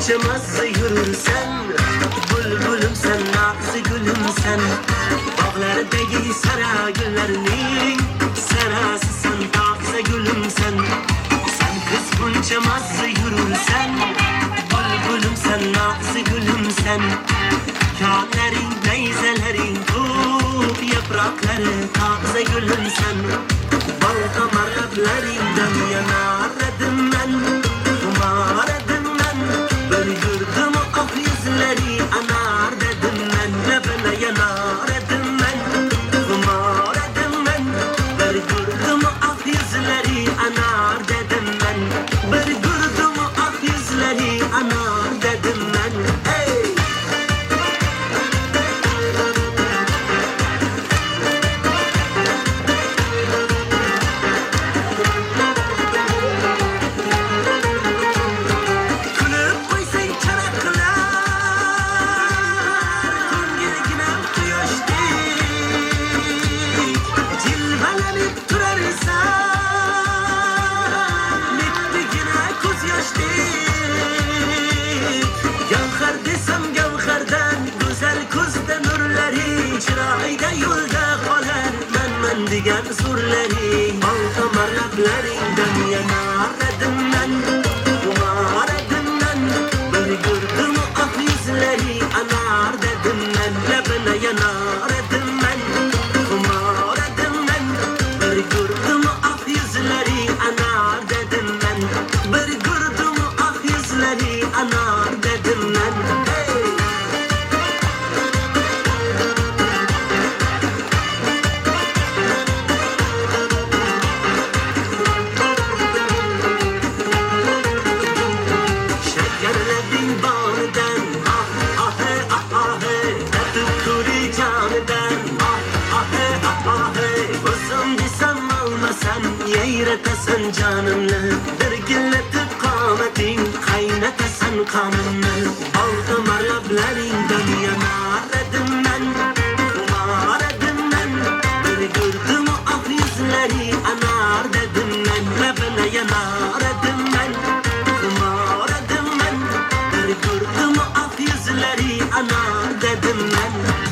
bunçamazsa yürürsen, bülbülüm sen, nazlı gülüm sen. Bağlardaki sara güllerinin sarasısın, taze gülüm sen. Sen kız bunçamazsa yürürsen, bülbülüm sen, nazlı gülüm sen. Kârlerin, neyzelerin, tuğ yaprakları, taze gülüm sen. Bal damarlarından yanardım ben, kumardım ben. Bir gördüm ah yüzleri anar dedim ben, lebene yanardım ben, kumardım ben. Bir gördüm ah yüzleri anar dedim ben, bir gördüm ah yüzleri anar dedim ben. Hey! Digen surleri, bal damarlarından yanardım ben, kumardım ben. Bir gördüm ah yüzleri anar dedim ben, lebene yanardım ben, kumardım ben. Bir gördüm ah yüzleri anar dedim ben, bir gördüm ah yüzleri anar dedim ben. Hey! Yeyretesin canımla, dirgiletip kametin, kaynatasan kanımla. Bal damar lablerinden yanardım ben, kumardım ben. Bir gördüm ah yüzleri anar dedim ben, lebene yanardım ben, kumardım ben. Bir gördüm ah yüzleri anar dedim ben.